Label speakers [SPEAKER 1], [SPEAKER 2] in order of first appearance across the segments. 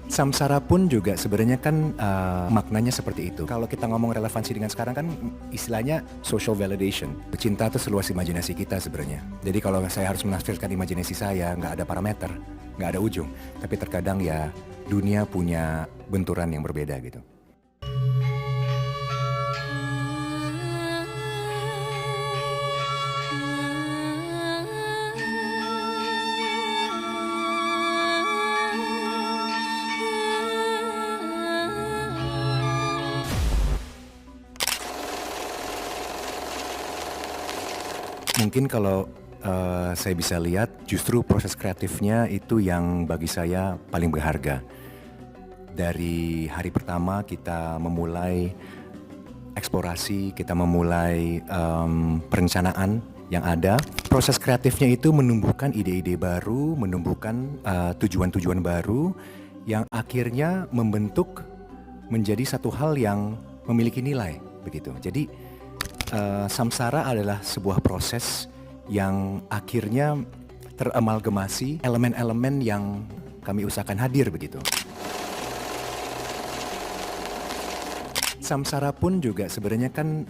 [SPEAKER 1] Samsara pun juga sebenarnya kan maknanya seperti itu. Kalau kita ngomong relevansi dengan sekarang kan istilahnya social validation. Cinta itu seluas imajinasi kita sebenarnya. Jadi kalau saya harus menafsirkan imajinasi saya, nggak ada parameter, nggak ada ujung. Tapi terkadang ya dunia punya benturan yang berbeda gitu. Mungkin kalau saya bisa lihat justru proses kreatifnya itu yang bagi saya paling berharga. Dari hari pertama kita memulai eksplorasi, kita memulai perencanaan yang ada. Proses kreatifnya itu menumbuhkan ide-ide baru, menumbuhkan tujuan-tujuan baru yang akhirnya membentuk menjadi satu hal yang memiliki nilai begitu. Jadi Samsara adalah sebuah proses yang akhirnya teramalgamasi elemen-elemen yang kami usahakan hadir begitu. Samsara pun juga sebenarnya kan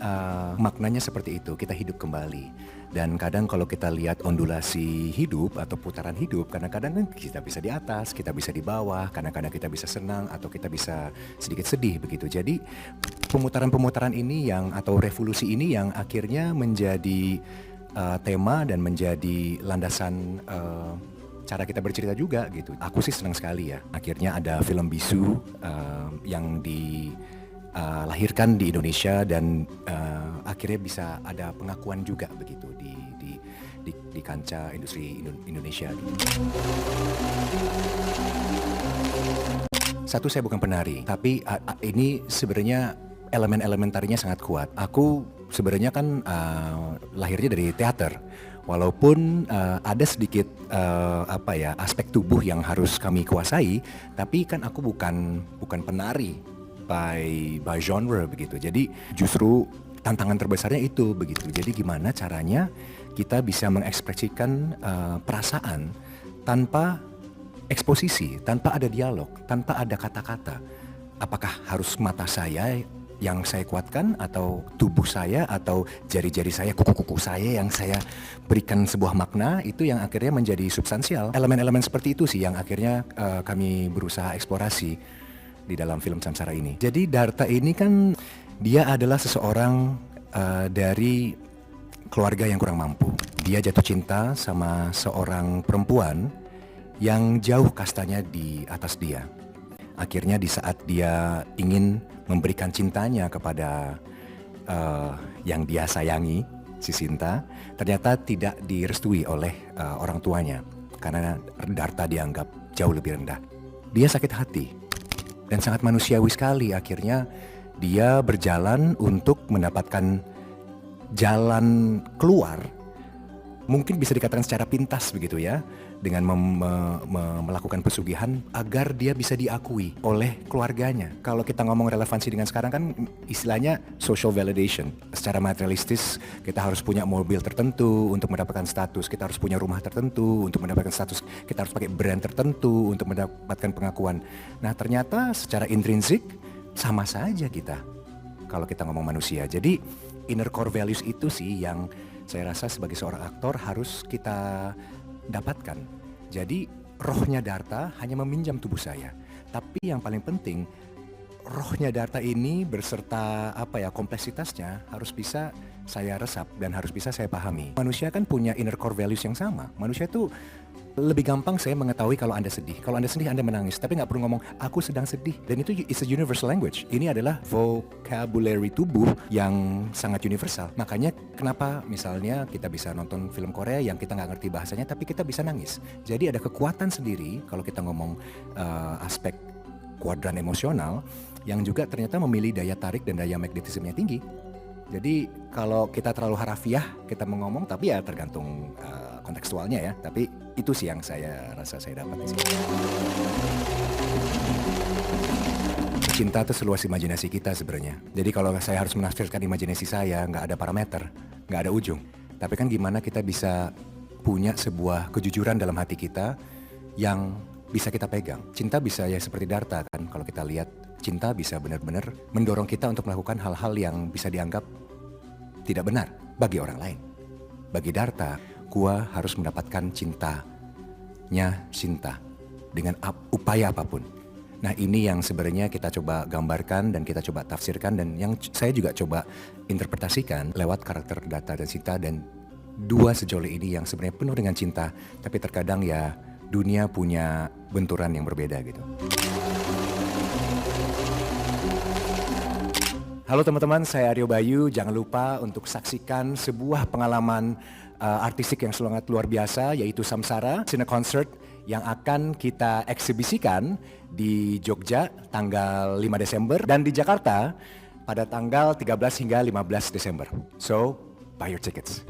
[SPEAKER 1] maknanya seperti itu, kita hidup kembali. Dan kadang kalau kita lihat ondulasi hidup atau putaran hidup, kadang-kadang kan kita bisa di atas, kita bisa di bawah, kadang-kadang kita bisa senang atau kita bisa sedikit sedih begitu. Jadi pemutaran-pemutaran ini yang atau revolusi ini yang akhirnya menjadi tema dan menjadi landasan cara kita bercerita juga gitu. Aku sih senang sekali ya, akhirnya ada film bisu yang dilahirkan di Indonesia dan akhirnya bisa ada pengakuan juga begitu di kancah industri Indonesia gitu. Satu, saya bukan penari, tapi ini sebenarnya elemen-elementarinya sangat kuat. Aku sebenarnya kan lahirnya dari teater. Walaupun ada sedikit aspek tubuh yang harus kami kuasai, tapi kan aku bukan penari by genre begitu. Jadi justru tantangan terbesarnya itu begitu. Jadi gimana caranya kita bisa mengekspresikan perasaan tanpa eksposisi, tanpa ada dialog, tanpa ada kata-kata. Apakah harus mata saya yang saya kuatkan, atau tubuh saya, atau jari-jari saya, kuku-kuku saya yang saya berikan sebuah makna, itu yang akhirnya menjadi substansial. Elemen-elemen seperti itu sih yang akhirnya kami berusaha eksplorasi di dalam film Samsara ini. Jadi Darta ini kan dia adalah seseorang dari keluarga yang kurang mampu. Dia jatuh cinta sama seorang perempuan yang jauh kastanya di atas dia. Akhirnya di saat dia ingin memberikan cintanya kepada yang dia sayangi, si Sinta, ternyata tidak direstui oleh orang tuanya karena Darta dianggap jauh lebih rendah. Dia sakit hati dan sangat manusiawi sekali. Akhirnya dia berjalan untuk mendapatkan jalan keluar, mungkin bisa dikatakan secara pintas begitu ya, dengan melakukan pesugihan agar dia bisa diakui oleh keluarganya. Kalau kita ngomong relevansi dengan sekarang kan istilahnya social validation. Secara materialistis kita harus punya mobil tertentu untuk mendapatkan status, kita harus punya rumah tertentu untuk mendapatkan status, kita harus pakai brand tertentu untuk mendapatkan pengakuan. Nah ternyata secara intrinsik sama saja kita kalau kita ngomong manusia. Jadi inner core values itu sih yang saya rasa sebagai seorang aktor harus kita dapatkan. Jadi rohnya Darta hanya meminjam tubuh saya, tapi yang paling penting rohnya Darta ini berserta kompleksitasnya harus bisa saya resap dan harus bisa saya pahami. Manusia kan punya inner core values yang sama. Manusia itu lebih gampang saya mengetahui kalau Anda sedih. Kalau Anda sedih, Anda menangis. Tapi nggak perlu ngomong, aku sedang sedih. Dan itu is a universal language. Ini adalah vocabulary tubuh yang sangat universal. Makanya kenapa misalnya kita bisa nonton film Korea yang kita nggak ngerti bahasanya, tapi kita bisa nangis. Jadi ada kekuatan sendiri kalau kita ngomong aspek kuadran emosional yang juga ternyata memilih daya tarik dan daya magnetismenya tinggi. Jadi kalau kita terlalu harafiah kita mau ngomong, tapi ya tergantung kontekstualnya ya. Tapi itu sih yang saya rasa saya dapat di sini. Cinta itu seluas imajinasi kita sebenarnya. Jadi kalau saya harus menafsirkan imajinasi saya, nggak ada parameter, nggak ada ujung. Tapi kan gimana kita bisa punya sebuah kejujuran dalam hati kita yang bisa kita pegang. Cinta bisa ya seperti Darta kan, kalau kita lihat cinta bisa benar-benar mendorong kita untuk melakukan hal-hal yang bisa dianggap tidak benar bagi orang lain. Bagi Darta, gua harus mendapatkan cintanya Sinta dengan upaya apapun. Nah ini yang sebenarnya kita coba gambarkan dan kita coba tafsirkan dan yang saya juga coba interpretasikan lewat karakter Darta dan Sinta, dan dua sejoli ini yang sebenarnya penuh dengan cinta, tapi terkadang ya dunia punya benturan yang berbeda gitu. Halo teman-teman, saya Aryo Bayu. Jangan lupa untuk saksikan sebuah pengalaman artistik yang sangat luar biasa, yaitu Samsara Cine Concert yang akan kita eksibisikan di Jogja tanggal 5 Desember dan di Jakarta pada tanggal 13 hingga 15 Desember. So, buy your tickets.